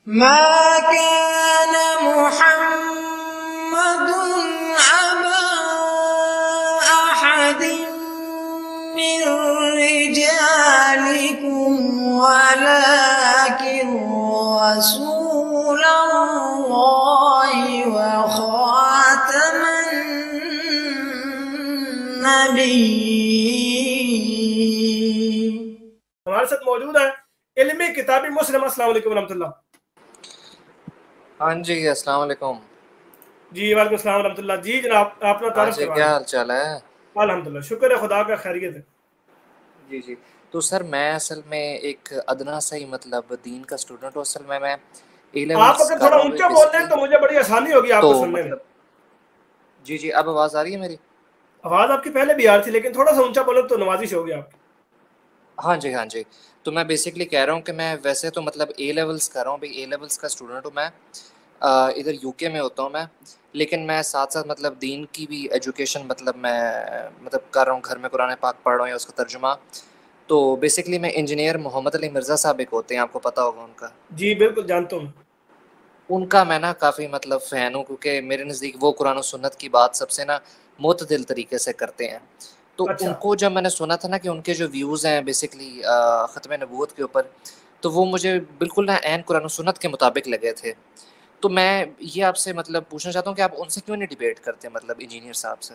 मा कान मुहम्मदुन अबा अहदिन मिन रिजालिकुम वलाकिन रसूलल्लाहि व खातमन नबिय्यीन। हमारे साथ मौजूद है इल्मी किताबी मुस्लिम। अस्सलाम वालेकुम रहमतुल्लाह। हाँ जी, अस्सलाम वालेकुम। जी वालेकुम अस्सलाम रहमतुल्लाह। जी जनाब, अपना हाँ तारुफ जी, करवा क्या दें। हाल चाल है? अल्हम्दुलिल्लाह, शुक्र है खुदा का, खैरियत है। जी जी। तो सर मैं असल में एक अदना सा ही मतलब दीन का स्टूडेंट हूँ। असल में मैं ए आप लेवल्स अगर कर थोड़ा रहा हूँ ऊंचा बोल दें बेसिकली। तो मुझे बड़ी आसानी होगी तो आपको सुनने में। मतलब जी जी, अब आवाज़ आ रही है मेरी? आवाज आपकी पहले भी आ रही थी, लेकिन थोड़ा सा ऊंचा बोले तो नवाजिश होगी आपकी। हाँ जी, हाँ जी। तो मैं बेसिकली कह रहा हूँ कि मैं वैसे तो मतलब ए लेवल्स कर रहा हूँ, भाई ए लेवल्स का स्टूडेंट हूँ मैं। इधर यूके में होता हूँ मैं, लेकिन मैं साथ साथ मतलब दीन की भी एजुकेशन मतलब मैं मतलब कर रहा हूँ। घर में कुरान पाक पढ़ रहा हूँ या उसका तर्जुमा। तो बेसिकली मैं इंजीनियर मोहम्मद अली मिर्ज़ा साहब एक होते हैं, आपको पता होगा उनका। जी बिल्कुल जानता हूँ। उनका मैं ना काफ़ी मतलब फ़ैन हूँ, क्योंकि मेरे नज़दीक वो कुरान और सुन्नत की बात सबसे ना मुतदिल तरीके से करते हैं। तो अच्छा, उनको जब मैंने सुना था ना कि उनके जो व्यूज़ हैं बेसिकली ख़त्म नबूवत के ऊपर, तो वो मुझे बिल्कुल ना ऐन कुरान और सुन्नत के मुताबिक लगे थे। तो मैं ये आपसे मतलब पूछना चाहता हूँ कि आप उनसे क्यों नहीं डिबेट करते मतलब इंजीनियर साहब से?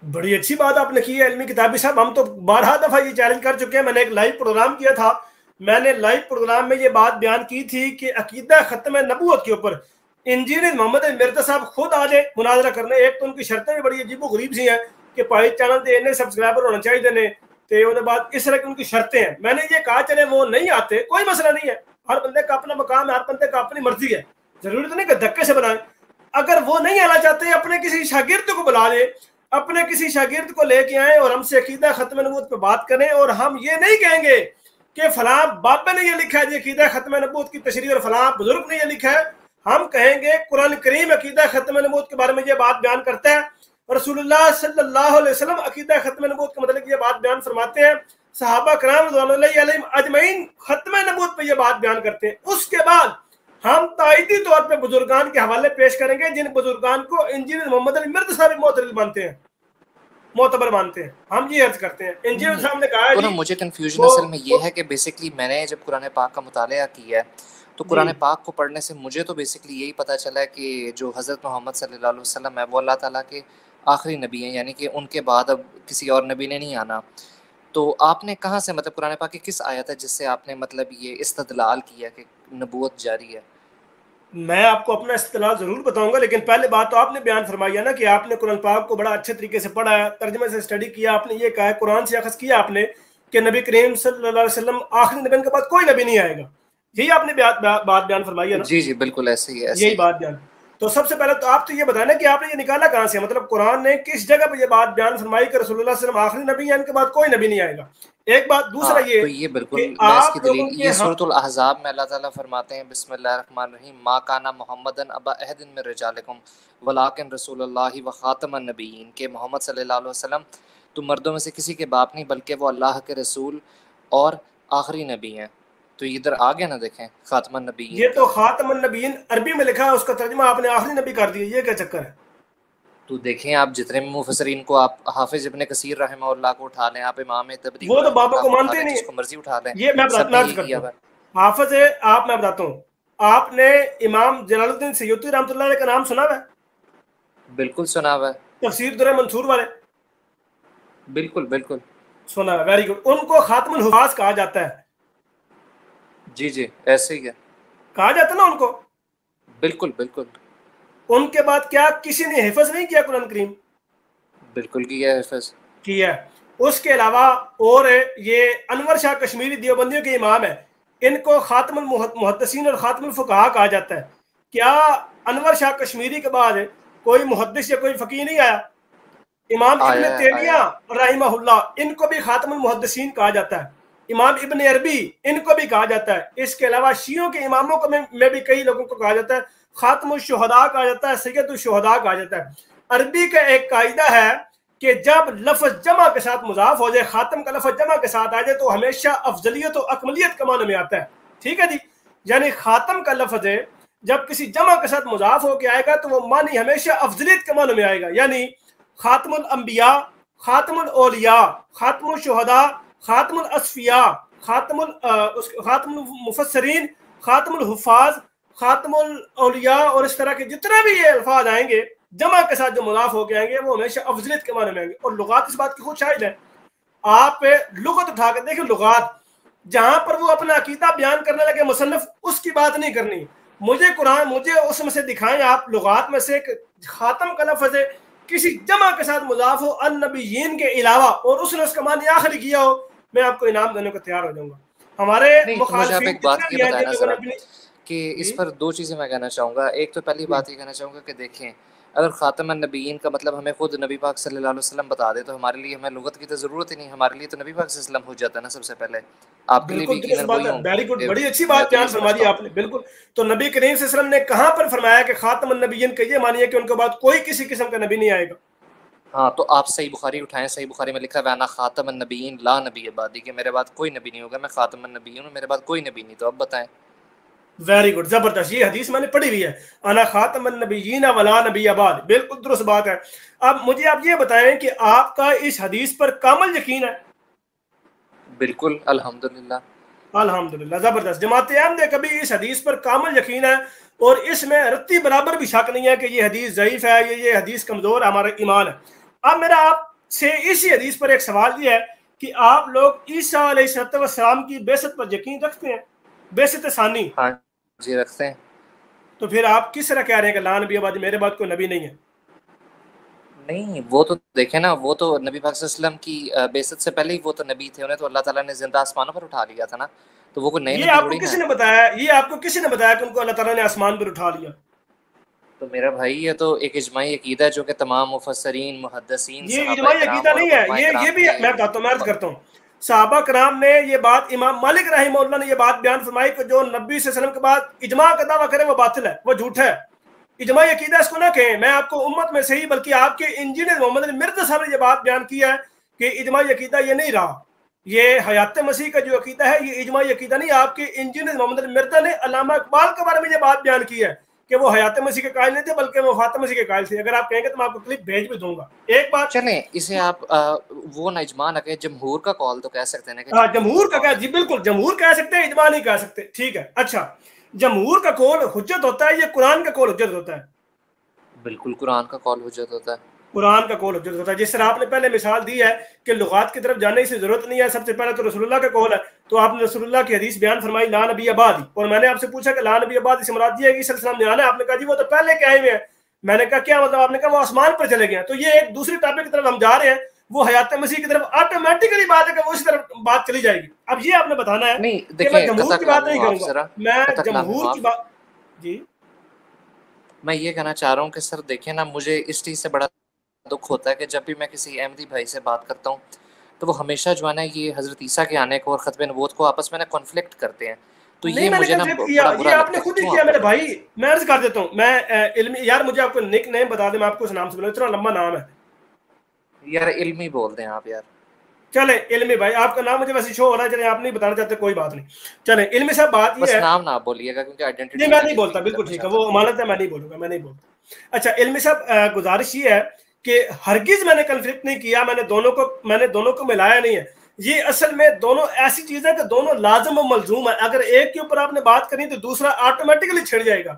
बड़ी अच्छी बात आपने की है इल्मी किताबी साहब। हम तो 12 दफा ये चैलेंज कर चुके हैं। मैंने एक लाइव प्रोग्राम किया था। मैंने लाइव प्रोग्राम में ये बात बयान की थी कि अकीदा खत्म नबूवत के ऊपर इंजीनियर मोहम्मद मिर्जा साहब खुद आ जाए मुनाजरा करने। एक तो उनकी शर्तें भी बड़ी अजीबो गरीब सी हैं कि भाई चैनल के इन्ने सब्सक्राइबर होना चाहिए ने, तो उसके बाद इस तरह की उनकी शर्तें हैं। मैंने ये कहा चले वो नहीं आते, कोई मसला नहीं है। हर बंदे का अपना मकाम है, हर बंदे का अपनी मर्जी है। जरूरी तो नहीं कि धक्के से बनाए। अगर वो नहीं आना चाहते, अपने किसी शागिर्द को बुला ले, अपने किसी शागिर्द को लेके आए और हमसे अकीदा खत्म नबूवत पे बात करें। और हम ये नहीं कहेंगे कि फलां बाबे ने ये लिखा है जी अकीदा खत्म नबूवत की तशरीह और फलां बुजुर्ग ने ये लिखा है। हम कहेंगे कुरान करीम अकीदा खत्म नबूवत के बारे में ये बात बयान करता है, रसूलुल्लाह सल्लल्लाहु अलैहि वसल्लम अकीदा खत्म नबूवत के मतलब ये बात बयान फरमाते हैं, सहाबा कराम रज़ियल्लाहु अलैहिम अजमईन खत्म नबूवत पे ये बात बयान करते हैं। उसके बाद हम तायदी तौर पे बुजुर्गान के हवाले पेश करेंगे, जिन बुजुर्गान को इंजीनियर मोहम्मद अली मिर्ज़ा साहब मोतबर मानते हैं, मोतबर मानते हैं। हम ये अर्ज करते हैं। इंजीनियर नहीं, साहब ने कहा है तो जी ना मुझे कन्फ्यूजन वो असल में ये है कि बेसिकली मैंने जब कुरान पाक का मुतालिया किया है, तो जी कुरान पाक को पढ़ने से मुझे तो बेसिकली यही पता चला है कि जो हज़रत मोहम्मद सल्लल्लाहु अलैहि वसल्लम है वो अल्लाह ताला के आखिरी नबी हैं, यानी कि उनके बाद अब किसी और नबी ने नहीं आना। तो आपने कहाँ से मतलब कुरान पाक की किस आयत है जिससे आपने मतलब ये इस्तदलाल किया कि नबूवत जारी है? मैं आपको अपना इस्तेलाल जरूर बताऊंगा, लेकिन पहले बात तो आपने बयान फरमाई है ना कि आपने कुरान पाक को बड़ा अच्छे तरीके से पढ़ा है, तर्जमे से स्टडी किया। आपने ये कहा है, कुरान से अखज़ किया आपने कि नबी करीम सल्लल्लाहु अलैहि वसल्लम आखिरी नबी के बाद कोई नबी नहीं आएगा। यही आपने बात बयान फरमाई है ना? जी जी, बिल्कुल ऐसे ही है, ऐसे यही ही है। बात बयान। तो सबसे पहले तो आप तो ये बताए ना कि आपने ये निकाला कहाँ से, मतलब कुरान ने किस जगह पे ये बात बयान फरमाई कि रसूलुल्लाह सल्लल्लाहु अलैहि वसल्लम आखिरी नबी है, इनके बाद कोई नबी नहीं आएगा। एक बात। दूसरा हाँ, ये तो ये बिल्कुल कि मैं इसकी आप दलील लोगों के ये हाँ सूरतुल अहज़ाब में अल्लाह ताला फरमाते हैं, बिस्मिल्लाहिर्रहमानिर्रहीम, मा काना मुहम्मदन अबा अहदिन मिन रिजालिकुम वलाकिन रसूलुल्लाहि व खातमन नबिय्यीन, के मोहम्मद सल्लल्लाहु अलैहि वसल्लम तुम मर्दों में से किसी के बाप नहीं बल्कि वो अल्लाह के रसूल और आखिरी नबी हैं। तो इधर आगे ना देखें खातमन ये नबिय्यीन तो का। खातमुन नबीयीन अरबी में लिखा है, उसका तर्जुमा आपने आखिरी नबी कर दिया। ये क्या चक्कर है? तो देखें आप जितने भी मुफस्सिरीन को, आप हाफिज इब्न कसीर रहमहुल्लाह को उठा लें, आप इमाम तबरी वो तो बाबा रहमहुल्लाह को को उठा मानते ही लें, नहीं है। जिसको मर्जी उठा लें, ये सब मैं ने अर्ज यही करता किया हूँ। हुआ है। हाफिज है आप, मैं बताता हूँ। आपने इमाम जलालुद्दीन सयूती रहमतुल्लाह अलैह का नाम सुना है? बिल्कुल सुना हुआ है। तफसीर दुर्र मंसूर वाले बिल्कुल बिल्कुल। सुना है, वेरी गुड। उनको खातमुल हुफाज कहा जाता है। जी जी, ऐसे ही है। कहा जाता है ना उनको। बिल्कुल बिल्कुल। उनके बाद क्या किसी ने हिफज नहीं किया कुरान करीम? बिल्कुल किया है हिफज। किया है। उसके अलावा और ये अनवर शाह कश्मीरी देवबंदियों के इमाम है, इनको खातमुल मुहद्दिसीन और खातमुल फुकहा कहा जाता है। क्या अनवर शाह कश्मीरी के बाद कोई मुहद्दिस या कोई फकीह नहीं आया? इमाम इब्न आया है, आया तैमिया है। रहमहुल्लाह, इनको भी खातमुल मुहद्दिसीन कहा जाता है। इमाम इब्न अरबी, इनको भी कहा जाता है। इसके अलावा शियों के इमामों को में भी कई लोगों को कहा जाता है। खातमुल शुहदा कहा जाता है, सैयदुल शुहदा कहा जाता है। अरबी का एक कायदा है कि जब लफ्ज जमा के साथ मुजाफ हो जाए, खातम का लफ्ज जमा के साथ आ जाए, तो हमेशा अफजलियत और अकमलियत के माने में आता है। ठीक है जी। यानी खातम का लफ्ज है जब किसी जमा के साथ मुजाफ होकर आएगा तो वो मानी हमेशा अफजलियत के मानो में आएगा, यानी खातमुल अंबिया, खातमुल औलिया, खातमुल शुहदा, खातमुल असफिया, खातमुल मुफस्सरीन, खातमुल हुफाज, खातमुल औलिया, और इस तरह के जितने भी ये अल्फाज आएंगे जमा के साथ जो मुजाफ होकर आएंगे वो हमेशा अफजलियत के मानो में आएंगे। और लुगात इस बात की खुद शाहिद है। आप लुगत उठा कर देखिए, लुगात जहां पर वो अपना अकीदा बयान करने लगे मुसन्निफ, उसकी बात नहीं करनी। मुझे कुरान, मुझे उसमें से दिखाएं आप लुगात में से खातम का लफ्ज़ है किसी जमा के साथ मुजाफ हो अन नबीयीन के अलावा और उसने उसका मानी आखिरी किया हो, मैं आपको इनाम देने को तैयार हो जाऊंगा। हमारे मुखालिफिन एक बात ये बताना जरा कि इस पर दो चीज़ें मैं कहना चाहूँगा। एक तो पहली बात ये कहना चाहूँगा कि देखें, अगर ख़ातमुन नबीयीन का मतलब हमें खुद नबी पाक सल्लल्लाहु अलैहि वसल्लम बता दे तो हमारे लिए हमें लुगत की तो ज़रूरत ही नहीं, हमारे लिए तो नबी पाक सल्लल्लाहु अलैहि वसल्लम हो जाता है ना सबसे पहले। आपके लिए भी यकीनन वही होगा। वेरी गुड, बड़ी अच्छी बात बयान फरमा दी आपने, बिल्कुल। तो नबी करीम सल्लल्लाहु अलैहि वसल्लम ने कहाँ पर फरमाया कि ख़ातमुन नबीयीन का ये मानिए कि उनके बाद कोई किसी किस्म का नबी नहीं आएगा? हाँ, तो आप सही बुखारी उठाएं, सही बुखारी में लिखा है वाना ख़ातमुन नबीयीन ला नबी बादी, कि मेरे बाद कोई नबी नहीं होगा, मैं ख़ातमुन नबीयीन हूँ, मेरे बाद कोई नबी नहीं। तो अब बताएं। वेरी गुड, जबरदस्त, ये हदीस मैंने पढ़ी हुई है, अना खातमुन नबिय्यीन वला नबी बाद, बिल्कुल दुरुस्त बात है। अब मुझे आप ये बताएं कि आपका इस हदीस पर कामिल यकीन है? बिल्कुल, अल्हम्दुलिल्लाह अल्हम्दुलिल्लाह, जबरदस्त। जमात अहमद कभी इस हदीस पर कामिल यकीन है और इसमें रत्ती बराबर भी शक नहीं है कि ये हदीस ज़ईफ है, ये हदीस कमजोर है, हमारा ईमान है। अब मेरा आपसे इसी हदीस पर एक सवाल ये है कि आप लोग ईसा अलैहिस्सलाम की बेसत पर यकीन रखते हैं, बेसत सानी? हाँ जी, रखते हैं। तो फिर आप किस तरह कह रहे हैं कि ला नबी बाद मेरे बाद कोई नबी नहीं है? नहीं, वो तो देखे ना, वो तो नबी पाक सल्लल्लाहु अलैहि वसल्लम की बेइज्जत से पहले ही वो तो नबी थे, उन्हें तो अल्लाह ताला ने जिंदा आसमानों पर उठा लिया था ना, तो वो कोई नए ये आपको किसी ने बताया? ये आपको किसी ने बताया कि उनको अल्लाह ताला ने आसमान पर उठा लिया? तो मेरा भाई ये तो एक इजमाई अकीदा है जो कि तमाम मुफस्सरीन, मुहद्दिसीन, ये इजमाई अकीदा नहीं है, ये भी मैं बताता हूँ, मैं अर्ज करता हूँ। सहाबा कराम ने ये बात, इमाम मालिक रहमहुल्लाह ने ये बात बयान फरमाई कि जो नबी सल्लल्लाहु अलैहि वसल्लम के बाद इजमा का दावा करे वो बातिल है, वो झूठ है। इजमाई अकीदा इसको ना कहें। मैं आपको उम्मत में से ही बल्कि आपके इंजीनियर मोहम्मद मिर्जा साहब ने ये बात बयान की है कि इजमाई अकीदा ये नहीं रहा, ये हयात मसीह का जो अकीदा है ये इजमाई अकीदा नहीं। आपके इंजीनियर मोहम्मद मिर्जा ने अल्लामा इकबाल के बारे में ये बात बयान की है कि वो हयात मसीह के कायल नहीं थे बल्कि वो वफात मसीह के कायल थे। अगर आप कहेंगे तो मैं आपको क्लिप भेज भी दूंगा। एक बात चलें, इसे आप वो ना इजमा ना कहे, जमहूर का कॉल तो कह सकते हैं ना। जमहूर का कह, जी बिल्कुल, जमहूर कह सकते हैं, इजमा नहीं कह सकते, ठीक है। अच्छा, जमहूर का कौल हुज्जत होता है, ये कुरान का कौल हुज्जत होता है? बिल्कुल, कुरान का कौल हुज्जत होता है, कुरान का कौल हुज्जत होता है। जिस तरह आपने पहले मिसाल दी है कि लुगात की तरफ जाने की जरूरत नहीं है, सबसे पहले तो रसूलुल्लाह का कौल है, तो आपने रसूलुल्लाह की हदीस बयान फरमाई ला नबी आबादी, और मैंने आपसे पूछा कि ला नबी आबादी से मुराद ये है कि ईसा अलैहिस्सलाम ने आना है, आपने कहा जी वो तो पहले के आए हुए हैं। मैंने कहा क्या मतलब? आपने कहा वो आसमान पर चले गए। तो ये एक दूसरी टॉपिक की तरफ हम जा रहे हैं, वो हयात मसीह की तरफ ऑटोमेटिकली बात है कि वो इस तरफ बात चली जाएगी। अब ये आपने बताना है नहीं कि मैं जमहूर की बात नहीं करूंगा, मैं जमहूर की बात। जी, मैं ये कहना चाह रहा हूँ कि सर देखिए ना, मुझे इस चीज़ से बड़ा दुख होता है कि जब भी मैं किसी अहमदी भाई से बात करता हूँ तो वो हमेशा जो है ना ये हज़रत ईसा के आने को और ख़त्म नबूवत को आपस में ना कॉन्फ्लिक्ट करते हैं। तो ये मुझे ना बड़ा बुरा ये आपने खुद ही किया मेरे भाई। मैं अर्ज कर देता हूँ, मैं इल्मी, यार मुझे आपको निक नेम बता दें, मैं आपको उस नाम से बोलूं, इतना लंबा नाम है यार, इल्मी बोल दें आप यार। चले इल्मी भाई, आपका नाम मुझे वैसे शो हो रहा है, चले आप नहीं बताना चाहते कोई बात नहीं। चले इल्मी साहब, बात ये है, नाम ना बोलिएगा क्योंकि आइडेंटिटी नहीं मैं नहीं बोलता, बिल्कुल ठीक है, वो अमानत है, मैं नहीं बोलूंगा, मैं नहीं बोलता। अच्छा इल्मी साहब, गुजारिश ये है कि हरगिज मैंने कन्फ्लिक्ट नहीं किया, मैंने दोनों को मिलाया नहीं है। ये असल में दोनों ऐसी चीज है कि दोनों लाजम और मलजूम है। अगर एक के ऊपर आपने बात करनी तो दूसरा ऑटोमेटिकली छिड़ जाएगा।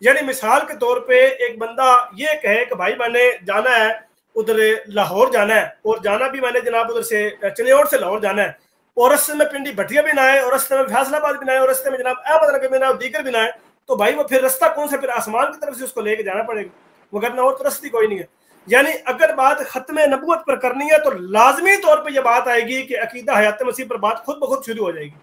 यानी मिसाल के तौर पे एक बंदा ये कहे कि भाई मैंने जाना है उधर लाहौर जाना है, और जाना भी मैंने जनाब उधर से चनियोड़ से लाहौर जाना है, और रस्ते में पिंडी भटिया भी ना है, और रस्ते में फैसलाबाद भी ना है, और रस्ते में जनाब अहमदनगर भी ना है, दीगर भी ना है, तो भाई वो फिर रास्ता कौन सा? फिर आसमान की तरफ से उसको लेके जाना पड़ेगा, वो कहना और तो रस्ती कोई नहीं है। यानी अगर बात खत्म नबूवत पर करनी है तो लाजमी तौर पर यह बात आएगी कि अकीदा हयात मसीह पर बात खुद ब खुद शुरू हो जाएगी।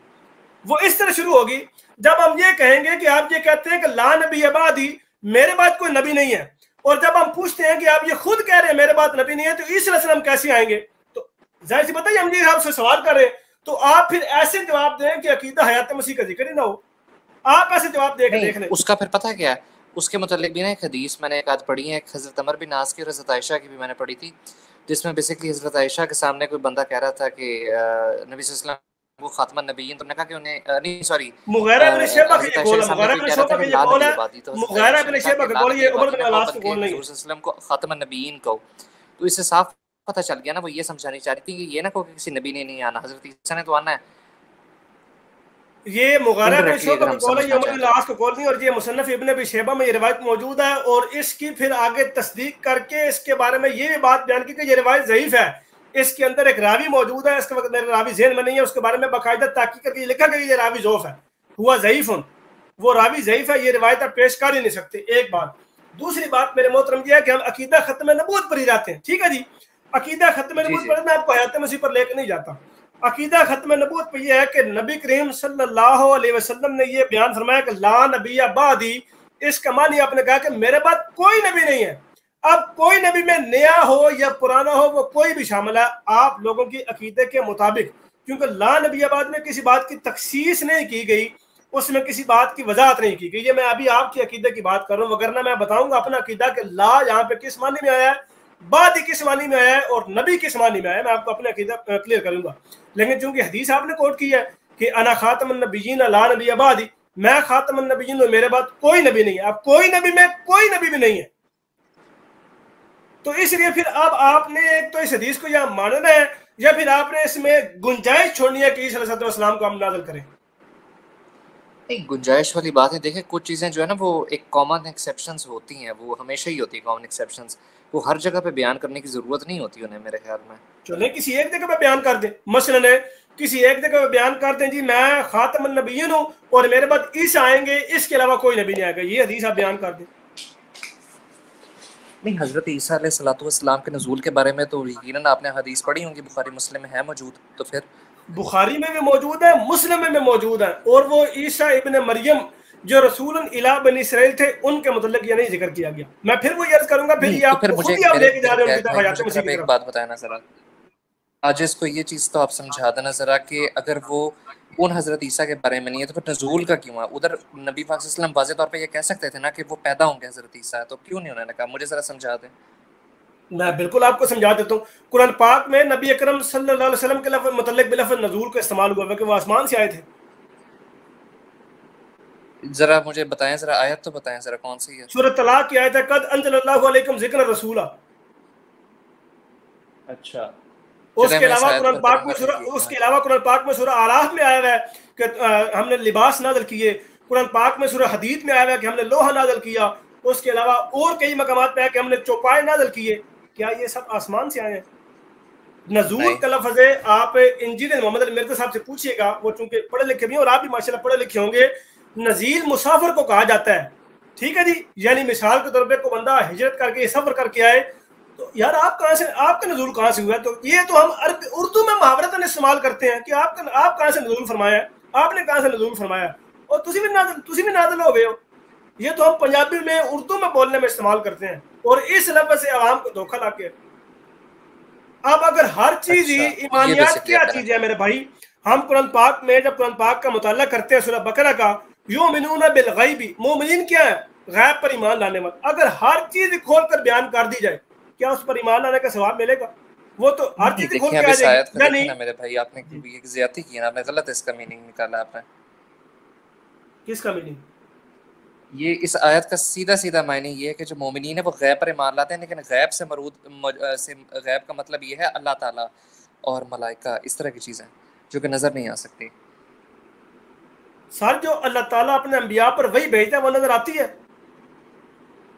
वो इस तरह शुरू होगी जब हम ये कहेंगे कि आप ये कहते हैं कि ला नबी अबादी, मेरे बाद कोई नबी नहीं है, और जब हम पूछते हैं कि आप ये खुद कह रहे हैं मेरे बाद नबी नहीं है, तो ईसा अलैहिस्सलाम कैसे आएंगे? तो जाहिर सी बताइए, हम ये आपसे सवाल कर रहे हैं, तो आप फिर ऐसे जवाब दें कि अकीदा हयात मसीह का जिक्र ही ना हो। आप ऐसे जवाब देख लें। उसका फिर पता है क्या है, उसके मतलब भी ना एक हदीस मैंने एक आध पढ़ी है, एक हज़रत अमर बिन आस की और हज़रत आयशा की भी मैंने पढ़ी थी, जिसमें बेसिकली हज़रत आयशा के सामने कोई बंदा कह रहा था कि नबी सल्लल्लाहु अलैहि वसल्लम वो खातमुन नबीयीन, तो उन्होंने कहा कि उन्हें नहीं सॉरी मुगैरा इब्न शैबा का ये कौल है, मुगैरा मुगैरा इब्न शैबा का ये कौल है, मुगैरा इब्न शैबा का कौल, ये उमर बिन अलास का कौल नहीं है। वसल्लम को खातमुन नबीयीन कहो, तो इससे साफ पता चल गया ना, वो ये समझानी चाह रही थी कि ये ना कहो कि किसी नबी ने नहीं आना, हजरत ईसा ने तो आना है। ये मुगैरा इब्न शैबा का कौल है, ये उमर बिन अलास का कौल नहीं, और ये मुसन्नफ इब्न अबी शैबा में ये रिवायत मौजूद है। और इसकी फिर आगे तस्दीक करके इसके बारे में ये भी बात बयान की कि ये रिवायत ज़ईफ है, इसके अंदर एक रावी मौजूद है, इसके वक्त मेरे रावी ज़हन में नहीं है, उसके बारे में बाकायदा ताक़ीद करके लिखा गया ये रावी ज़ोफ है, हुआ ज़ईफ़ुन, वो रावी ज़ईफ है, ये रिवायत आप पेश कर ही नहीं सकते। एक बात। दूसरी बात मेरे मोहतरम ये है कि हम अकीदा खत्म नबूवत पर ही रहते हैं, ठीक है जी, अकीदा खत्म नबूवत पर मैं आपको हयात मसीह पर लेकर नहीं जाता। अकीदा खत्म नबूवत पर यह है कि नबी करीम सल्लल्लाहु अलैहि वसल्लम ने यह बयान फरमाया कि ला नबी बादी, इसका मानी आपने कहा कि मेरे बाद कोई नबी नहीं है। अब कोई नबी में नया हो या पुराना हो, वो कोई भी शामिल है आप लोगों की अकीदे के मुताबिक, क्योंकि ला नबी बाद में किसी बात की तखसीस नहीं की गई, उसमें किसी बात की वजाहत नहीं की गई। ये मैं अभी आपके अकीदे की बात कर रहा हूँ, वगरना मैं बताऊंगा अपना अकीदा कि ला यहाँ पे किस मानी में आया है, बादी किस मानी में आया है और नबी किस मानी में आया है, मैं आपको अपना अकीदा क्लियर करूंगा। लेकिन चूंकि हदीस आपने कोट की है कि अना खातमुन नबिय्यीन ला नबी बादी, मैं खातमुन नबिय्यीन हूं, मेरे बाद कोई नबी नहीं है। अब कोई नबी में कोई नबी भी नहीं है, तो इसलिए फिर अब आपने एक तो इस हदीस को यहाँ मानना है या फिर आपने इसमें गुंजाइश छोड़नी है कि ईसा अलैहिस्सलाम को हम नाज़िल करें। एक गुंजाइश वाली बात है, देखें कुछ चीज़ें जो है ना वो एक कॉमन एक्सेप्शंस होती हैं, वो हमेशा ही होती है कॉमन एक्सेप्शंस, वो हर जगह पे बयान करने की ज़रूरत नहीं होती उन्हें, मेरे ख्याल में। चलें किसी एक जगह पे बयान कर दें, मसलन किसी एक जगह पे बयान कर दें जी मैं खातमुन नबिय्यीन हूँ और मेरे बाद ईसा आएंगे, इसके अलावा कोई नबी नहीं आएगा, ये हदीस आप बयान कर दें। नहीं, हज़रत ईसा अलैहिस्सलाम के नज़ूल के बारे में तो यकीनन आपने हदीस पढ़ी होंगी, बुखारी मुस्लिम में है मौजूद, तो फिर बुखारी में भी मौजूद है, मुस्लिम में भी मौजूद है, और वो ईसा इब्न मरियम जो रसूलन इला बनी इसराइल थे उनके मतलब ये नहीं जिक्र किया गया। मैं फिर वो अर्ज करूंगा, फिर ये आप खुद ही आप लेके जा रहे हो। एक बात बताया ना जरा, आज इसको ये चीज़ तो आप समझा देना जरा कि अगर वो उन हज़रत ईसा के बारे में नहीं है तो फिर नज़ूल का क्यों है? उधर नबी पाक सल्लल्लाहु अलैहि वसल्लम वाज़े तौर पे ये कह सकते थे ना कि वो पैदा होंगे हज़रत ईसा, तो क्यों नहीं उन्होंने कहा? मुझे जरा समझा दें। मैं बिल्कुल आपको समझा देता हूँ। कुरान पाक में नबी अकरम सल्लल्लाहु अलैहि वसल्लम के लफ्ज़ मुतल्लिक़ बिलफ्ज़ नज़ूल का इस्तेमाल हुआ है कि वो आसमान से आए थे। जरा मुझे बताएं, जरा आयत तो बताएं जरा, कौन सी है? सूरह तलाक की आयत है, कद अंज़लल्लाहु अलैकुम ज़िक्र रसूला। अच्छा, उसके अलावा कुरान पाक में सूरह आराफ में आया है कि हमने लिबास नाज़िल किए। कुरान पाक में सूरह हदीद में आया है कि हमने लोहा नाज़िल किया। उसके अलावा और कई मकामात पे है कि हमने चौपाए नाज़िल किए। क्या ये सब आसमान से आए हैं? नज़ूल का लफ्ज़ है, आप इंजीनियर मोहम्मद मिर्ज़ा साहब से पूछिएगा, वो चूंकि पढ़े लिखे भी और आप भी माशाल्लाह पढ़े लिखे होंगे। नज़ील मुसाफिर को कहा जाता है, ठीक है जी, यानी मिसाल के तौर पे को बंदा हिजरत करके सफर करके आए, तो यार आप कहाँ से, आपका नज़ूल कहाँ से हुआ? तो ये तो हम उर्दू में मुहावरतन इस्तेमाल करते हैं कि आप कहाँ से नज़ूल फरमाया, आपने कहाँ से नज़ूल फरमाया, और तुसी भी नाज़िल हो गए हो। ये तो हम पंजाबी में उर्दू में बोलने में इस्तेमाल करते हैं, और इस लफ्ज़ से आवाम को धोखा लाके। अब अगर हर चीज ही ईमानियात क्या चीज है मेरे भाई, हम कुरान पाक में जब कुरान पाक का मुताला करते हैं सूरह बकरा का, युमिनूना बिल गैबी, मोमिनीन क्या है? गैब पर ईमान लाने वाले। अगर हर चीज खोल कर बयान कर दी जाए, क्या उस पर ईमान लाने का सवाब मिलेगा? वो तो हर चीज खोल के आ जाएगी या नहीं? मेरे भाई आपने एक ज़्यादती की ना, आपने गलत इसका मीनिंग निकाला। आपने किसका मीनिंग? ये इस आयत का सीधा सीधा मायने ये है कि जो मोमिनीन है वो गैब पर ईमान लाते हैं, लेकिन गैब से गैब का मतलब ये है अल्लाह ताला और मलाइका, इस तरह की चीज़ें जो कि नज़र नहीं आ सकती। सर जो अल्लाह ताला अपने अंबिया पर वही भेजता है वो नजर आती है?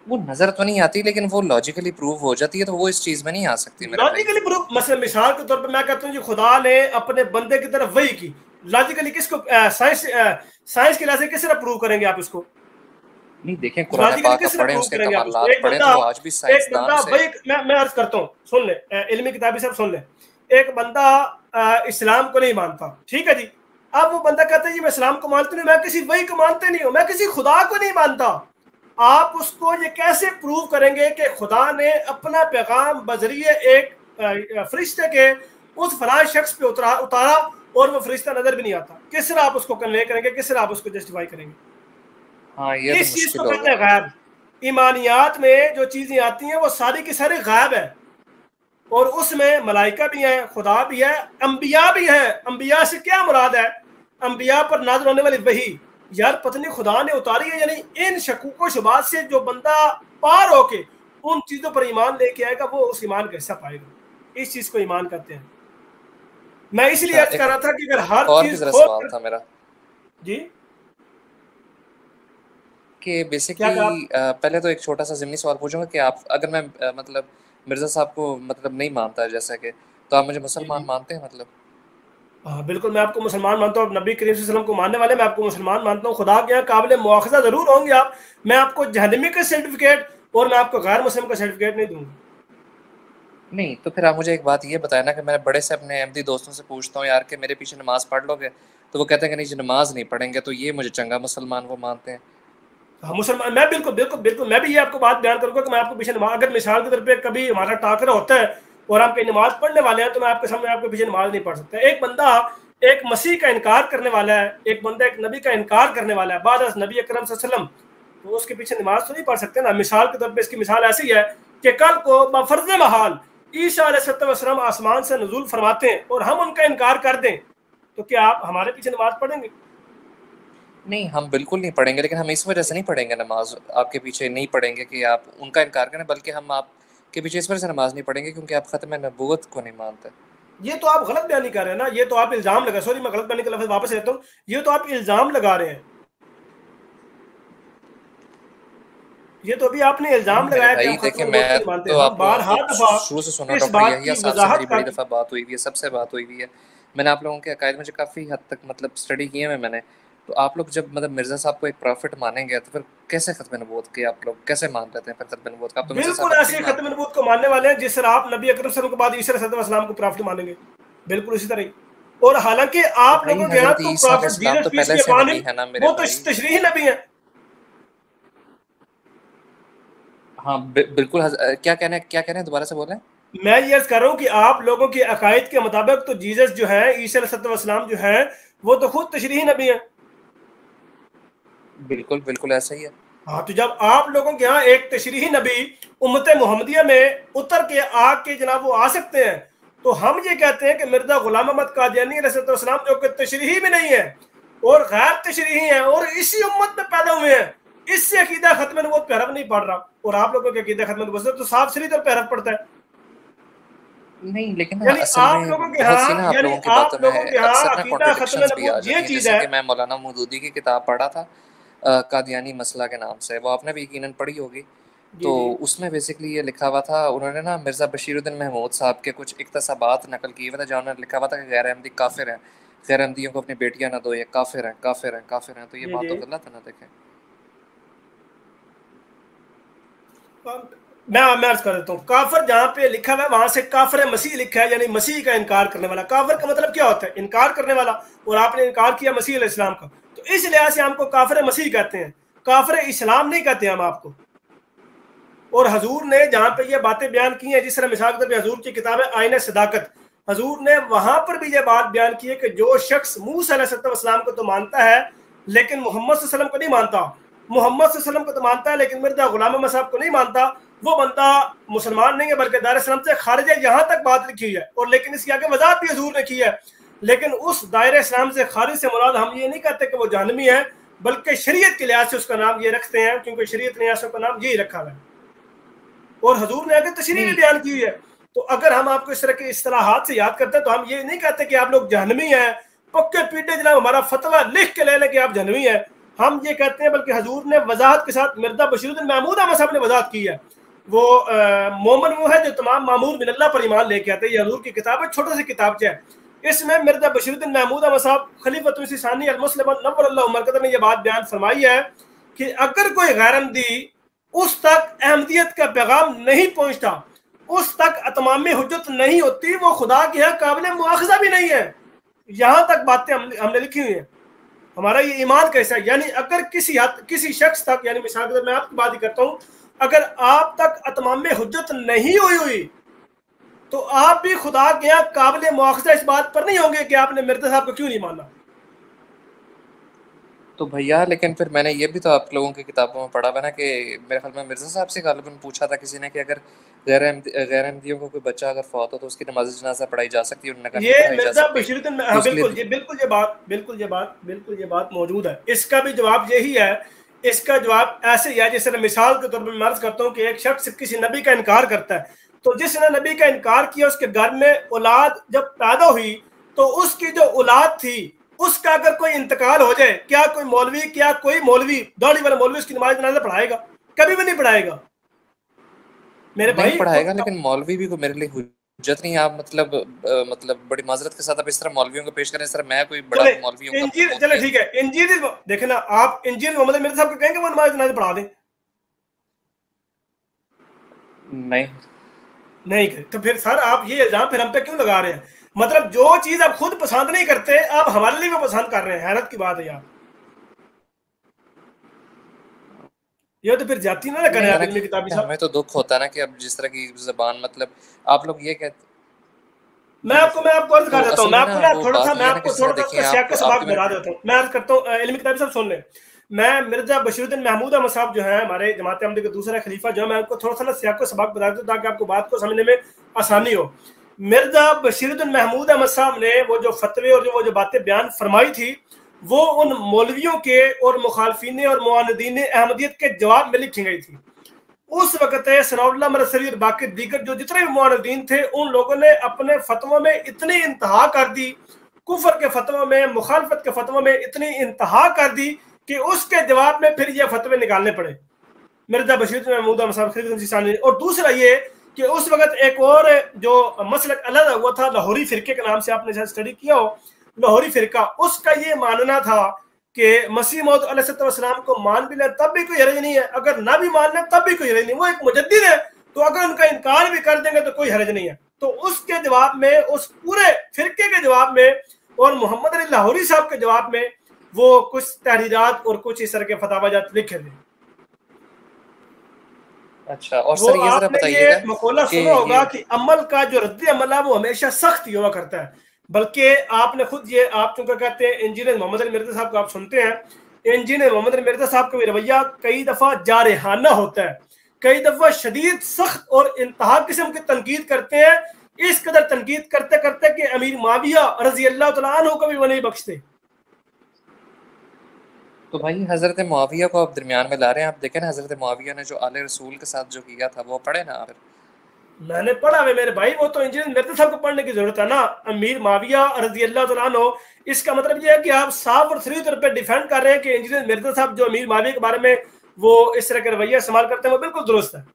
वो नजर तो नहीं आती, लेकिन वो लॉजिकली प्रूव हो जाती है, तो वो इस चीज में नहीं आ सकती। लॉजिकली प्रूव, मतलब मिसाल के तौर पे मैं कहता हूँ जी खुदा ने अपने बंदे की तरफ वही की, लॉजिकली किसको, साइंस के लिहाज से किस तरह प्रूव करेंगे आप इसको? नहीं देखें, कुरान पाक का पढ़ें, उसके कमालात पढ़ें, तो आज भी साइंसदान से मैं अर्ज करता हूँ, सुन ले, इल्मी किताबी सब सुन ले। एक बंदा इस्लाम को नहीं मानता, ठीक है जी। अब वो बंदा कहता है जी मैं इस्लाम को मानता नहीं, मैं किसी वही को मानते नहीं हूँ, मैं किसी खुदा को नहीं मानता। आप उसको ये कैसे प्रूव करेंगे कि खुदा ने अपना पैगाम बजरिए एक फरिश्ते के उस फलां शख्स पे उतारा और वो फरिश्ता नजर भी नहीं आता? किस तरह आप उसको कन्वे करेंगे, किस तरह आप उसको जस्टिफाई करेंगे? हाँ, ये इस चीज को कहते हैं गैब। ईमानियात में जो चीजें आती हैं वो सारी की सारी गैब है। और उसमें मलाइका भी हैं, खुदा भी है, अंबिया भी है। अंबिया से क्या मुराद है? अंबिया पर नाज़िल होने वाली वही यार पत्नी खुदा ने उतारी है, यानी इन शकूक शुबात से जो बंदा पार होके उन चीजों पर ईमान लेके आएगा वो उस ईमान का हिस्सा पाएगा। इस चीज को ईमान कहते हैं। मैं इसलिए अच्छा, अर्ज कर रहा था कि अगर हर और भी चीज जरा खोल सवाल था मेरा जी कि क्या बेसिकली पहले तो एक छोटा सा ज़िमनी सवाल पूछूंगा कि आप अगर मैं मतलब मिर्ज़ा साहब को मतलब नहीं मानता है जैसा कि, तो आप मुझे मुसलमान जी मानते हैं मतलब? हाँ बिल्कुल, मैं आपको मुसलमान मानता हूँ। नबी करीम सल्लल्लाहु अलैहि वसल्लम को मानने वाले मैं आपको मुसलमान मानता हूँ। खुदा के यहाँ काबिल मुआखज़ा जरूर होंगे आप, मैं आपको जहन्नमी का सर्टिफिकेट और मैं आपको गैर मुस्लिम का सर्टिफिकेट नहीं दूंगा। नहीं, तो फिर आप मुझे एक बात ये बताएं ना कि मैं बड़े से अपने अहमदी दोस्तों से पूछता हूँ यार कि मेरे पीछे नमाज पढ़ लोगे, तो वो कहते हैं कि नहीं जी नमाज नहीं पढ़ेंगे, तो ये मुझे चंगा मुसलमान वो मानते हैं। हाँ मुसलमान, मैं बिल्कुल बिल्कुल बिल्कुल मैं भी ये आपको बात बयान करूंगा कि मैं आपको पीछे नमाज, अगर मिसाल के तौर पे कभी हमारा टाकरा होता है और हम कहीं नमाज पढ़ने वाले हैं तो मैं आपके सामने आपके पीछे नमाज नहीं पढ़ सकता। एक बंदा एक मसीह का इनकार करने वाला है, एक बंदा एक नबी का इनकार करने वाला है बाद नबी अकरम सल्लल्लाहु अलैहि वसल्लम, तो उसके पीछे नमाज तो नहीं पढ़ सकते ना। मिसाल के तौर पर इसकी मिसाल ऐसी है कि कल को बफर्ज महाल ईसा अलैहिस्सलाम आसमान से नजूल फरमाते हैं और हम उनका इनकार कर दें, तो क्या आप हमारे पीछे नमाज पढ़ेंगे? नहीं, हम बिल्कुल नहीं पढ़ेंगे, लेकिन हम इस वजह से नहीं पढ़ेंगे नमाज आपके पीछे नहीं पढ़ेंगे कि आप उनका इनकार करें, बल्कि हम आपके पीछे इस वजह से नमाज नहीं पढ़ेंगे क्योंकि आप ख़त्म नबूवत को नहीं मानते। ये तो आप गलत बयानी कर रहे हैं ना, ये तो आप इल्जाम लगा, सॉरी मैं गलत बयानी का लफ्ज वापस लेता हूँ, ये तो आप इल्जाम लगा रहे हैं। ये तो अभी आपने नहीं इल्जाम मेरे लगाया कि भाई हम खत्म देखिए, नबूवत को मैं नहीं मानते। तो हम आप लोगों बारहा को दफा शुरू से सुना इस डॉक्टर बात यहिया की साहब से मेरी वजाहत बड़ी कर, दफ़ा बात हुई हुई है, सबसे बात हुई हुई है। मैंने आप लोगों के अकायद मुझे काफ़ी हद तक मतलब स्टडी किए हैं मैंने। तो आप लोग जब मतलब मिर्ज़ा साहब को एक प्रॉफिट मानेंगे तो फिर कैसे ख़त्म नबूवत की आप लोग कैसे मान लेते हैं फिर ख़त्म नबूवत का? आप तो मिर्ज़ा बिल्कुल साहब को ऐसे नहीं खत्म मानते। नबूवत को मानने वाले हैं जिस तरह आप नबी अकरम सल्लल्लाहु अलैहि वसल्लम के बाद ईसा अलैहिस्सलाम को प्रॉफिट मानेंगे, बिल्कुल इसी तरह ही। और हालांकि तो आप भाई लोगों के यहाँ हज़रत तो ईसा प्रॉफिट अलैहिस्सलाम जीसस तो पीस पहले बी से अपॉन नबी हिम, है ना मेरे वो तो भाई। तशरीही नबी है। हाँ बिल्कुल क्या कह रहे हैं दोबारा से बोलें। मैं ये अर्ज कर रहा हूँ कि आप लोगों के अकायद के मुताबिक तो जीसस जो है, ईसा अलैहिस्सलाम जो है, वो तो खुद तशरीही नबी है। बिल्कुल बिल्कुल ऐसा ही है। हाँ, तो जब आप लोगों के यहाँ एक तशरीही नबी उम्मत मोहम्मदिया में उतर के आके जनाब वो आ सकते हैं, तो हम ये कहते हैं कि मिर्जा गुलाम अहमद कादियानी अलैहिस्सलाम जो कि तशरीही भी नहीं है और गैर तशरीही है और इसी उम्मत में पैदा हुए हैं, इससे अकीदा खत्म नबूवत पे हरफ नहीं पड़ रहा, और आप लोगों के अकीदा खत्म नबूवत से तो साफ सीधी तौर पे हरफ पड़ता है। नहीं लेकिन ना यानी असल आप में लोगों के बहुत सी यहाँ ना आप यानी लोगों की आप बातों लोगों में के यहाँ अक्सर ना अकीदा खत्म कॉन्ट्रडिक्शंस भी आ नबूवत जाती ये हैं। चीज जैसे है। कि मैं मौलाना मौदूदी की किताब पढ़ा था कादियानी मसला के नाम से, वो आपने भी यकीनन पढ़ी होगी। जी तो जी उसमें बेसिकली ये लिखा हुआ था, उन्होंने ना मिर्ज़ा बशीरुद्दीन महमूद साहब के कुछ इक़्तिसाबात नकल किए हुए थे जहाँ उन्होंने लिखा हुआ था कि गैर अहमदी काफिर हैं, गैर अहमदियों को अपनी बेटियां ना दो, ये काफिर हैं काफिर हैं काफिर हैं। तो ये जी बात जी तो गलत है ना, देखें। मैं अर्ज कर देता हूँ, काफर जहां पे लिखा हुआ है वहां से काफर मसीह लिखा है, यानी मसीह का इनकार करने वाला। काफर का मतलब क्या होता है? इनकार करने वाला, और आपने इनकार किया मसीह अलैहि इस्लाम का, तो इस लिहाज से हमको काफर मसीह कहते हैं, काफर इस्लाम नहीं कहते हम आपको। और हजूर ने जहां पे ये बातें बयान की हैं, जिस तरह मिसाल के तौर पे हजूर की किताब है आईने सदाकत, हजूर ने वहां पर भी ये बात बयान की है कि जो शख्स मूसा अलैहिस्सलाम को तो मानता है लेकिन मोहम्मद सल्लल्लाहु अलैहि वसल्लम को नहीं मानता, मोहम्मद सल्लल्लाहु अलैहि वसल्लम को तो मानता है लेकिन मिर्जा गुलाम अहमद साहब को नहीं मानता, वो बंदा मुसलमान नहीं है बल्कि दायरे इस्लाम से खारिज है। यहाँ तक बात लिखी है, और लेकिन इसकी आगे वजाहत भी हजूर ने की है। लेकिन उस दायरे इस्लाम से खारिज से मुराद हम ये नहीं कहते कि वो जहन्नमी है, बल्कि शरीयत के लिहाज से उसका नाम ये रखते हैं, क्योंकि शरीयत ने उसका नाम यही रखा है और हजूर ने आगे तशरीह भी नहीं बयान की है। तो अगर हम आपको इस तरह के इस्तिलाहात से याद करते हैं तो हम ये नहीं कहते कि आप लोग जहन्नमी हैं, पक्के पीटे जनाब हमारा फतवा लिख के ले लें कि आप जहन्नमी हैं, हम ये कहते हैं, बल्कि हजूर ने वजाहत के साथ मिर्जा बशीरुद्दीन महमूद अहमद साहब ने वजाहत की है। वो मोमन वो है जो तमाम मामूर मिनल्लाह पर ईमान लेके आते हैं। ये हजूर की किताब है, छोटा सी किताब है, इसमें मिर्जा बशीरुद्दीन महमूद अहमद साहब खलीफतुल सानी अल मुस्लिम नव्वरल्लाहु मरकज़हु ने यह बात बयान फरमाई है कि अगर कोई गैरअहमदी उस तक अहमदियत का पैगाम नहीं पहुंचता, उस तक अतमामी हुज्जत नहीं होती, वो खुदा के यहाँ काबिल मुआखजा भी नहीं है। यहां तक बातें हमने लिखी हुई हैं, हमारा ये ईमान कैसा है। यानी अगर किसी शख्स तक, यानी मिसाल के तौर मैं आपकी बात ही करता हूं, अगर आप तक अतमामी हुज्जत नहीं हुई तो आप भी खुदा के यहाँ काबिल मुआखजा इस बात पर नहीं होंगे कि आपने मिर्जा साहब को क्यों नहीं माना। तो भैया लेकिन फिर मैंने ये भी तो आप लोगों की किताबों में पढ़ा हुआ ना कि मेरे ख्याल में मिर्ज़ा साहब से गालिबन पूछा था किसी ने कि अगर गैर अहमदियों को कोई बच्चा अगर फौत हो तो उसकी नमाज जनाजा पढ़ाई जा सकती है, उन्होंने कहा ये नहीं पढ़ाई जा मिर्जा सकती। बशीरुद्दीन, तो हाँ उसके बिल्कुल, लिए ये बिल्कुल ये बात मौजूद है। इसका भी जवाब यही है। इसका जवाब ऐसे ही है, जैसे मिसाल के तौर पर मैं अर्ज करता हूँ कि एक शख्स किसी नबी का इनकार करता है, तो जिसने नबी का इनकार किया उसके घर में औलाद जब पैदा हुई तो उसकी जो औलाद थी उसका अगर कोई इंतकाल हो जाए, क्या कोई मौलवी दाढ़ी वाला मौलवी उसकी नमाज जनाजा पढ़ाएगा? कभी भी नहीं पढ़ाएगा मेरे नहीं भाई। पढ़ाएगा, लेकिन मौलवी भी को मेरे लिए हुज्जत नहीं है। आप मतलब बड़ी माजरत के साथ आप इस तरह मौलवियों को पेश करें, इस तरह मैं कोई बड़ा चले मौलवी हूँ इंजील, चले ठीक है, इंजील देखे ना आप, इंजील मोहम्मद मिर्जा साहब को कहेंगे वो नमाज जनाजा पढ़ा दें? नहीं नहीं करे तो फिर सर आप ये इल्जाम फिर हम पे क्यों लगा रहे हैं? मतलब जो चीज आप खुद पसंद नहीं करते आप हमारे लिए वो पसंद कर रहे हैं, हैरत की बात है यार। ये तो फिर जाती ना करें आप इल्मी किताबी साहब। हमें तो दुख होता है ना कि अब जिस तरह की जबान, मतलब आप लोग ये कहते, मैं आपको अर्ज कर तो देता हूँ, असल मैं में आपको ना ना वो थोड़ा सा बात मैं ये है ना आपको कि थोड़ा सा देखिए उसका सियाक आप का सबक आपकी बता देता हूँ। मैं अर्ज करता हूँ, इल्मी किताबी साहब सुन लें। मैं मिर्जा बशीरुद्दीन महमूद अहमद साहब जो है हमारे जमात अहमदी के दूसरा खलीफा जो है, मैं आपको थोड़ा सा ना सियाक का सबक बता देता हूँ ताकि आपको बात को समझने में आसानी हो। मिर्जा बशीरुद्दीन महमूद अहमद साहब ने वो जो फतवे और वो जो बातें बयान फरमाई थी वो उन मौलवियों के और मुखालफीन और मुआनदीन अहमदियत के जवाब में लिखी गई थी। उस वक्त सनाउल्लाह मरसरी और बाकी दीगर जो जितने भी मुआनदीन थे उन लोगों ने अपने फतवों में इतनी इंतहा कर दी, कुफर के फतवों में, मुखालफत के फतवों में इतनी इंतहा कर दी कि उसके जवाब में फिर ये फतवे निकालने पड़े मिर्जा बशीर महमूद साहब। और दूसरा ये कि उस वक्त एक और जो मसलक अलग हुआ था लाहौरी फिरके के नाम से, आपने शायद स्टडी किया हो, लाहौरी फिरका, उसका ये मानना था कि मसीह मौद अलैहिस्सलाम को मान भी ले तब भी कोई हरज नहीं है, अगर ना भी मान ले तब भी कोई हरज नहीं, वो एक मुजद्दिद है, तो अगर उनका इनकार भी कर देंगे तो कोई हरज नहीं है। तो उसके जवाब में, उस पूरे फिरके के जवाब में और मोहम्मद अली लाहौरी साहब के जवाब में वो कुछ तहरीरात और कुछ इस तरह के फतावाजात लिखे थे। अच्छा, और वो सर ये जरा आपने बताइएगा ये मकौला सुना होगा कि अमल का जो रद्द अमल है वो हमेशा सख्त ही हुआ करता है। बल्कि आपने खुद ये, आप चूंकि कहते हैं इंजीनियर मोहम्मद अली मिर्जा साहब को आप सुनते हैं, इंजीनियर मोहम्मद अली मिर्जा साहब का भी रवैया कई दफा जारहाना होता है, कई दफा शदीद सख्त और इंतहा किस्म की तनकीद करते हैं, इस कदर तनकीद करते करते कि अमीर माविया रजी अल्लाह तआला अन्हु को भी वो नहीं बख्शते। तो भाई हजरत मुआविया को आप दरमियान में ला रहे हैं। आप देखें ना हजरत मुआविया ने जो आले रसूल के साथ जो किया था वो पढ़े ना आप। मैंने पढ़ा है मेरे भाई, वो तो इंजीनियर मिर्जा साहब को पढ़ने की जरूरत है ना, अमीर माविया रजी अल्लाह तआला अन्हु। इसका मतलब ये है कि आप साफ और सही तौर पे डिफेंड कर रहे हैं कि इंजीनियर मिर्जा साहब जो अमीर माविया के बारे में वो इस तरह का रवैया इस्तेमाल करते हैं वो बिल्कुल दुरुस्त है।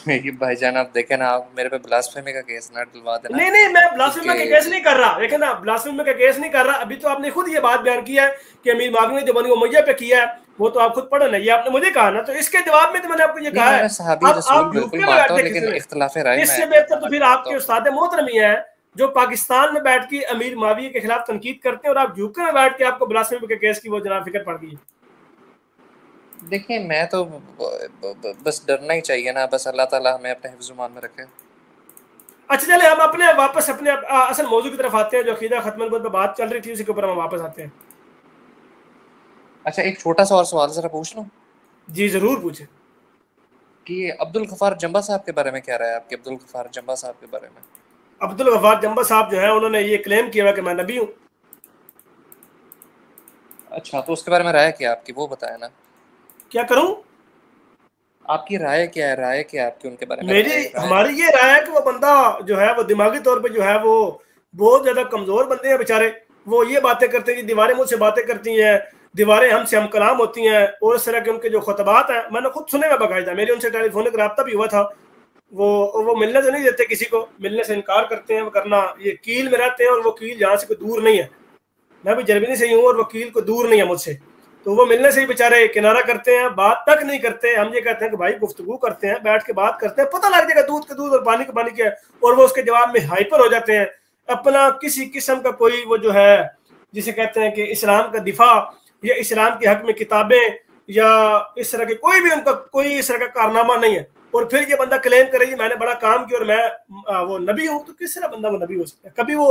ये भाईजान आप देखें ना, आप मेरे पे ब्लास्फेमी का केस ना डलवा देना। नहीं, मैं ब्लास्फेमी का केस नहीं कर रहा, देखें ना, ब्लास्फेमी का केस नहीं कर रहा। अभी तो आपने खुद ये बात बयान की है कि अमीर माविया ने जो बनी उमैया पे किया है, वो तो आप खुद पढ़े ना, ये आपने मुझे कहा ना, तो इसके जवाब में तो मैंने आपको ये कहा है। आप यूके में बैठे, लेकिन इख्तिलाफ राय में इससे बेहतर तो फिर आपके उस्ताद मोहतरम ही है जो पाकिस्तान में बैठ के अमीर माविया के खिलाफ तनकीद करते हैं, और आप यूके में बैठ के आपको ब्लास्फेमी के केस की वो जनाब फिक्र पड़ गई है। देखिए मैं तो बस डरना ही चाहिए ना, बस अल्लाह ताला हमें अपने हिफ्ज़-ओ-मान में रखे। अच्छा चले हम अपने वापस अपने असल मौजू की तरफ आते हैं, जो अकीदा खत्म पे बात चल रही थी उसी के ऊपर हम वापस आते हैं। अच्छा एक छोटा सा और सवाल जरा पूछ लूं? जी जरूर पूछे। कि अब्दुल गफ्फार जंबा साहब के बारे में क्या राय है आपके? अब्दुल गफ्फार जंबा साहब के बारे में। अब्दुल गफ्फार जंबा साहब जो है उन्होंने ये क्लेम किया कि मैं नबी हूँ। अच्छा तो उसके बारे में राय क्या आपकी, वो बताया ना। क्या करूं? आपकी राय क्या है? राय क्या है आपकी उनके बारे में? मेरी हमारी ये राय है कि वो बंदा जो है वो दिमागी तौर पे जो है वो बहुत ज्यादा कमजोर बंदे हैं बेचारे। वो ये बातें करते हैं कि दीवारें मुझसे बातें करती हैं, दीवारें हमसे हम कलाम होती हैं, और इस तरह के उनके जो खुतबात हैं मैंने खुद सुने में बाकायदा, मेरी उनसे टेलीफोनिक रब्ता भी हुआ था। वो मिलने से नहीं देते, किसी को मिलने से इनकार करते हैं। वो करना, ये कील में रहते हैं और वो कील यहाँ से कोई दूर नहीं है, मैं भी जर्मनी से ही हूँ और वो कील को दूर नहीं है मुझसे, तो वो मिलने से ही बेचारे किनारा करते हैं, बात तक नहीं करते। हम ये कहते हैं कि भाई गुफ्तगू करते हैं, बैठ के बात करते हैं, पता लग जाएगा दूध का दूध और पानी का पानी क्या है, और वो उसके जवाब में हाइपर हो जाते हैं। अपना किसी किस्म का कोई वो जो है जिसे कहते हैं कि इस्लाम का दिफा या इस्लाम के हक में किताबें या इस तरह के कोई भी उनका कोई इस तरह का कारनामा नहीं है, और फिर ये बंदा क्लेम करेगी मैंने बड़ा काम किया और मैं वो नबी हूँ, तो किस तरह बंदा वो नबी हो सकता है? कभी वो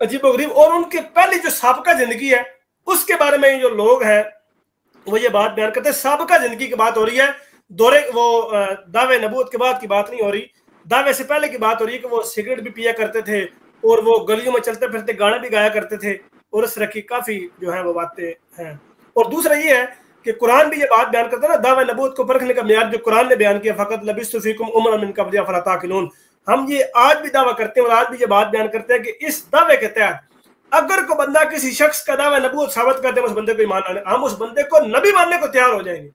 अजीब गरीब। और उनके पहली जो साबका जिंदगी है उसके बारे में जो लोग हैं वो ये बात बयान करते हैं। साबिका जिंदगी की बात हो रही है, दौरे वो दावे नबूवत के बाद की बात नहीं हो रही, दावे से पहले की बात हो रही है कि वो सिगरेट भी पिया करते थे और वो गलियों में चलते फिरते गाने भी गाया करते थे, और इस तरह की काफ़ी जो है वो बातें हैं। और दूसरा ये है कि कुरान भी ये बात बयान करता है ना, दावा नबूवत को परखने का मेयाद जो कुरान ने बयान किया, फ़क़त लबिस्तु फ़ीकुम उमरन मिन क़ब्लिहा फ़ला ताक़िलून। हम ये आज भी दावा करते हैं और आज भी ये बात बयान करते हैं कि इस दावे के तहत अगर कोई बंदा किसी शख्स का दावा नबूवत साबित करते हैं उस बंदे को ईमान लाने, हम उस बंदे को नबी मानने को तैयार हो जाएंगे।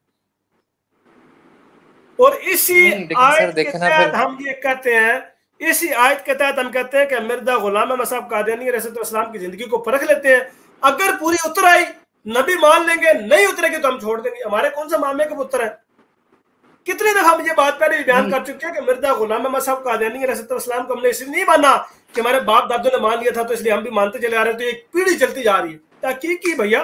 और इसी आयत के तहत हम ये कहते हैं, इसी आयत के तहत हम कहते हैं कि मिर्जा गुलाम अहमद साहब कादियानी अलैहिस्सलाम की जिंदगी को परख लेते हैं, अगर पूरी उतर आई नबी मान लेंगे, नहीं उतरेगी तो हम छोड़ देंगे। हमारे कौन सा मामले के पुत्र है? कितनी दफा हम ये बात पहले बयान कर चुके हैं कि मिर्जा गुलाम अहमद साहब कादियानी अलैहिस्सलाम को हमने इसलिए नहीं माना कि हमारे बाप दादों ने मान लिया था तो इसलिए हम भी मानते चले आ रहे हैं, तो एक पीढ़ी चलती जा रही है। ताकि की भैया,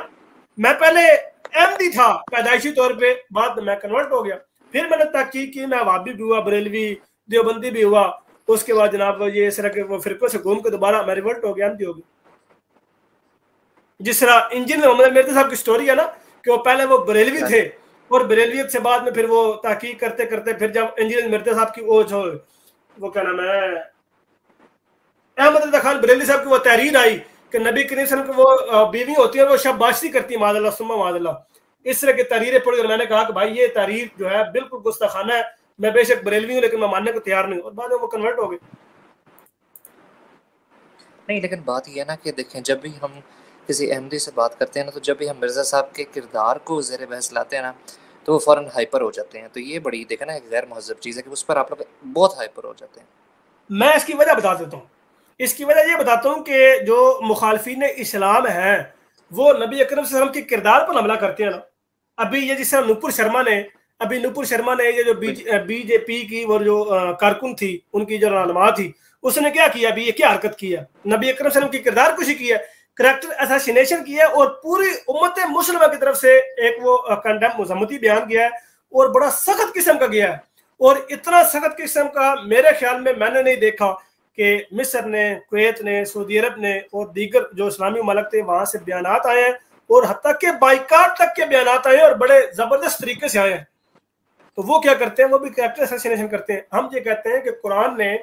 मैं पहले अहमदी था पैदाइशी तौर पे, बाद में मैं कन्वर्ट हो गया, फिर मैंने तहकीक की, मैं वाबी भी हुआ, बरेलवी देवबंदी भी हुआ, उसके बाद जनाब ये इस तरह के वो फिरकों से घूम के दोबारा मैं रिवर्ट हो गया, अहमदी हो गया। जिस तरह इंजीनियर मोहम्मद मिर्जा साहब की स्टोरी है ना कि वो पहले वो बरेलवी थे और बरेलवियत से बाद में फिर वो तहकीक करते करते फिर जब इंजीनियर मिर्जा साहब की वो क्या नाम है अहमद रज़ा खान बरेलवी साहब की वो तहरीर आई कि नबी करीम सल्लल्लाहु अलैहि वसल्लम की वो बीवी होती है, वो शाबाशी करती है, माज़अल्लाह सुम्मा माज़अल्लाह, इस तरह की तहरीरें पढ़ी और मैंने कहा कि भाई ये तहरीर जो है बिल्कुल गुस्ताखाना है, मैं बेशक बरेलवी हूँ लेकिन मैं मानने को तैयार नहीं हूँ, और बाद में वो कन्वर्ट हो गए। नहीं, लेकिन बात ये है ना कि देखें, जब भी हम किसी अहमदी से बात करते हैं ना, तो जब भी हम मिर्ज़ा साहब के किरदार को ज़ेर बहस लाते हैं ना, तो वो फ़ौरन हाइपर हो जाते हैं। तो ये बड़ी देखें ना एक गैर महज़ब चीज़ है कि उस पर आप लोग बहुत हाइपर हो जाते हैं। मैं इसकी वजह बता देता हूँ। इसकी वजह ये बताता हूँ कि जो मुखालफीन इस्लाम हैं वो नबी अकरम सल्लल्लाहु अलैहि वसल्लम के किरदार पर हमला करते हैं ना। अभी ये जिस तरह नुपुर शर्मा ने ये जो बीजेपी की वो जो कारकुन थी, उनकी जो रहनुमा थी, उसने क्या किया, अभी ये क्या हरकत की है, नबी अकरम सल्लल्लाहु अलैहि वसल्लम की किरदार कुशी की है, करैक्टर असैसिनेशन किया है, और पूरी उम्मत मुस्लिमा की तरफ से एक वो कंडेम मजम्मती बयान किया है और बड़ा सख्त किस्म का गया है। और इतना सख्त किस्म का मेरे ख्याल में मैंने नहीं देखा कि मिस्र ने, कुवैत ने, सऊदी अरब ने और दीगर जो इस्लामी मलक थे वहां से बयानात आए हैं, और हत्ता के बाइकाट तक के बयानात आए हैं और बड़े जबरदस्त तरीके से आए हैं। तो वो क्या करते हैं, वो भी कैरेक्टर असैसिनेशन करते हैं। हम ये कहते हैं कि कुरान ने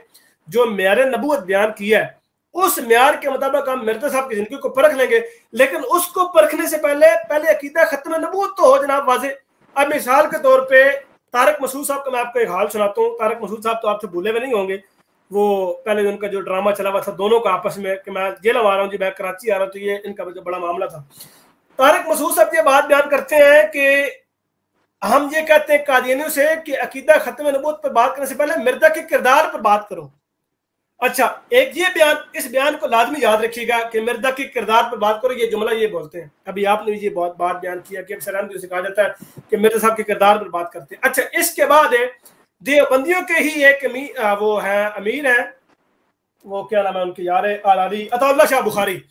जो म्यार नबूवत बयान किया है उस म्यार के मुताबिक हम मिर्जा साहब की जिंदगी को परख लेंगे, लेकिन उसको परखने से पहले अकीदा खत्म नबूवत तो हो जनाब वाजे। अब मिसाल के तौर पे तारक मसूद साहब का मैं आपको एक हाल सुनाता हूँ। तारक मसूद साहब तो आपसे भूले हुए नहीं होंगे, वो पहले उनका जो ड्रामा चला हुआ था दोनों का आपस में कि मैं जेल आ रहा हूँ जी, मैं कराची आ रहा हूँ, तो ये इनका जो बड़ा मामला था। तारक मसूद साहब ये बात बयान करते हैं कि हम ये कहते हैं कादियानियों से कि अकीदा खत्म नबूवत पर बात करने से पहले मिर्जा के किरदार पर बात करो। अच्छा, एक ये बयान, इस बयान को लाजमी याद रखिएगा कि मिर्जा के किरदार पर बात करो, ये जुमला ये बोलते हैं। अभी आपने ये बहुत बात बयान किया कि अक्सर हमसे कहा जाता है कि मिर्जा साहब के किरदार पर बात करते हैं। अच्छा, इसके बाद है देवबंदियों के ही एक वो है अमीर है, वो क्या नाम है उनके यार आलारी अताउल्लाह शाह बुखारी।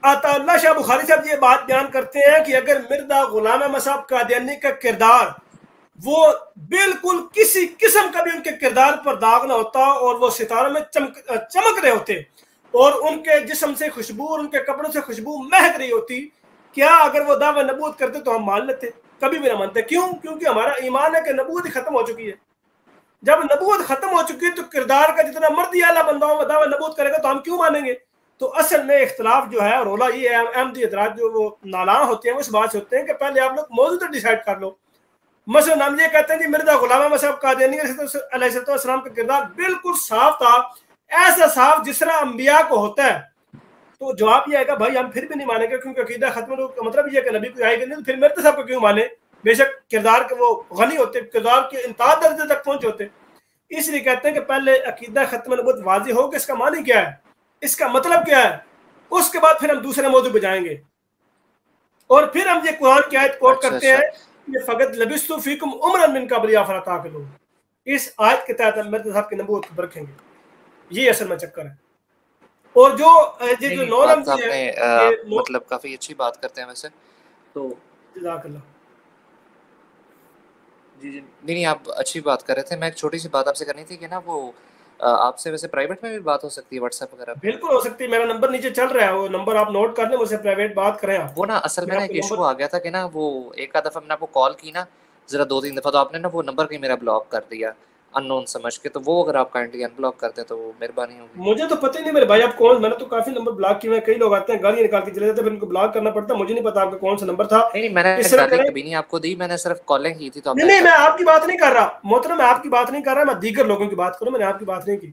अताउल्लाह शाह बुखारी साहब ये बात बयान करते हैं कि अगर मिर्जा गुलाम अहमद साहब कादियानी का किरदार वो बिल्कुल किसी किस्म का भी उनके किरदार पर दाग ना होता और वो सितारों में चमक रहे होते और उनके जिस्म से खुशबू और उनके कपड़ों से खुशबू महक रही होती, क्या अगर वो दावा नबूवत करते तो हम मान लेते? कभी भी ना मानते। क्यों? क्योंकि हमारा ईमान है कि नबूवत खत्म हो चुकी है। जब नबूवत खत्म हो चुकी है तो किरदार का जितना मर्दी आला बंदा हो दावा नबूवत करेगा तो हम क्यों मानेंगे? तो असल में इख्तलाफ जो है, रोला ये है, अहमदी हज़रात जो वो नाला होते हैं वो इस बात से होते हैं कि पहले आप लोग मौजूद तो डिसाइड कर लो। मसलन हम ये कहते हैं कि मिर्जा गुलाम अहमद साहब कादियानी अलैहिस्सलाम का किरदार बिल्कुल साफ था, ऐसा साफ जिस तरह अंबिया को होता है, तो जवाब ये आएगा भाई हम फिर भी नहीं मानेंगे, क्योंकि अकीदा खत्म का मतलब ये कि नबी को आएगा नहीं, तो फिर मिर्जा साहब को क्यों माने? बेशक किरदार के वो गनी होते, किरदार के इंतहा दर्जे तक पहुंचे होते। इसलिए कहते हैं कि पहले अकीदा खत्म नबूवत वाज़ेह हो कि इसका मानी क्या है, इसका मतलब क्या है, उसके बाद फिर हम दूसरे मौजू पे जाएंगे। और फिर हम ये कुरान की आयत कोट करते हैं, ये फ़क़त लबिस्तु फ़ीकुम उमरन मिन क़ब्लिहा फ़ला ताक़िलून। इस आयत के तहत हम मिर्जा साहब की नबूवत को परखेंगे। ये असल में चक्कर है। और जो ये जो नॉन है मतलब काफी अच्छी बात करते हैं वैसे तो। जज़ाकल्लाह। जी नहीं, आप अच्छी बात कर रहे थे। मैं एक छोटी सी बात आपसे करनी थी कि ना वो आपसे वैसे प्राइवेट में भी बात हो सकती है व्हाट्सएप वगैरह पे? बिल्कुल हो सकती है, मेरा नंबर नीचे चल रहा है, वो नंबर आप नोट कर लें, मुझसे प्राइवेट बात करें आप। वो ना असल में मैं ना एक आपको इशू नंबर, आ गया था कि ना वो एक आध दफ़ा मैंने आपको कॉल की ना ज़रा 2-3 दफ़ा, तो आपने ना वो नंबर कहीं मेरा ब्लॉक कर दिया अननोन समझ के, तो वो अगर आप काइंडली अनब्लॉक कर दें तो मेहरबानी होगी। मुझे तो पता ही नहीं मेरे भाई आप कौन, मैंने तो काफी नंबर ब्लॉक किए हैं, कई लोग आते हैं गालियां निकाल के चले जाते हैं, फिर उनको ब्लॉक करना पड़ता है, मुझे नहीं पता आपका कौन सा नंबर था। नहीं, नहीं, मैंने इस तरह गाली करें, कभी नहीं आपको दी, मैंने सिर्फ कॉलिंग की थी तो नहीं आपने नहीं मैं एक्सेप्ट नहीं आपकी किया। बात नहीं कर रहा मोहतरम, मैं आपकी बात नहीं कर रहा, मैं दीगर लोगों की बात करूं, मैंने आपकी बात नहीं की।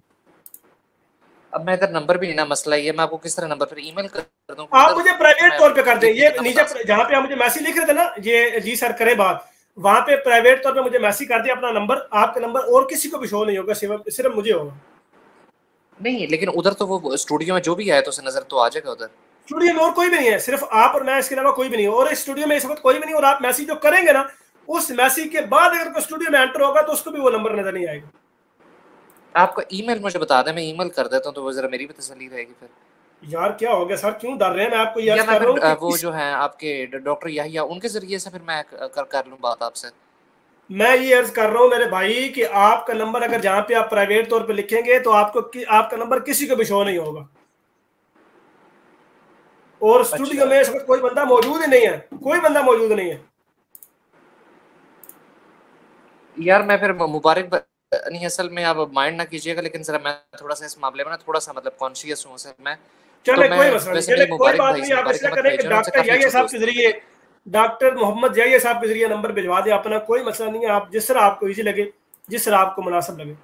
अब मैं इधर नंबर भी नहीं ना, मसला ये मैं आपको किस तरह नंबर फिर ईमेल कर दूं आप उधर, मुझे प्राइवेट मैं तौर पे कर दें, लिख के ये कितना नीचे बता सकता जहाँ हूँ? पे आप मुझे मैसेज लिख रहे थे ना, ये जी सर करें बात, वहां पे प्राइवेट तौर पे मुझे मैसेज कर दिया अपना नंबर, आपका नंबर और किसी को भी शो नहीं होगा, सिर्फ मुझे होगा। नहीं, लेकिन उधर तो वो स्टूडियो में जो भी आया तो उसे नजर तो आ जाएगा उधर। स्टूडियो में और कोई भी नहीं है, सिर्फ आप और मैं, इसके अलावा कोई भी नहीं है, और इस स्टूडियो में इस वक्त कोई भी नहीं, और आप मैसेज जो करेंगे ना, उस मैसेज के बाद अगर कोई स्टूडियो में एंटर होगा तो उसको भी वो नंबर नजर नहीं आएगा। आपका ईमेल मुझे बता दें, मैं ईमेल कर देता हूँ तो वो जरा मेरी भी तसल्ली रहेगी फिर। यार क्या हो गया सर, क्यों डर रहे हैं, मैं आपको ये या अर्ज मैं कर फिर रहा हूँ कि वो जो है आपके डॉक्टर याहिया उनके जरिए से फिर मैं कर लूँ बात आपसे। मैं ये अर्ज कर रहा हूँ मेरे भाई कि आपका नंबर अगर जहाँ पे आप प्राइवेट तौर पे लिखेंगे तो आपका नंबर किसी को भी शो नहीं होगा, और स्टूडियो अच्छा, में इस वक्त कोई बंदा मौजूद ही नहीं है, कोई बंदा मौजूद नहीं है। यार मैं फिर मुबारक नहीं, असल में आप माइंड ना कीजिएगा, लेकिन जरा मैं थोड़ा सा इस मामले में ना थोड़ा सा मतलब कॉन्शियस हूँ सर मैं। तो चले मैं कोई मसला नहीं, वैसे चले मेरी कोई मुबारक बात भाई नहीं, से आप इस मुबारक तरह मत करें कि भेजें, उनसे डॉक्टर काफी याहिया अच्छी साहब के दोस्ती है जरिए, मेरी। डॉक्टर मोहम्मद याहिया साहब के जरिए नंबर भिजवा दें अपना, कोई मसला नहीं है, आप जिस तरह आपको इजी लगे, जिस तरह आपको मुनासिब लगे।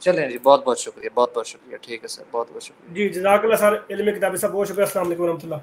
चलें जी, बहुत बहुत शुक्रिया, बहुत बहुत शुक्रिया, ठीक है सर, बहुत बहुत शुक्रिया। जी जज़ाकल्लाह सर, इल्मी किताबी साहब बहुत शुक्रिया, अस्सलाम वालेकुम रहमतुल्लाह।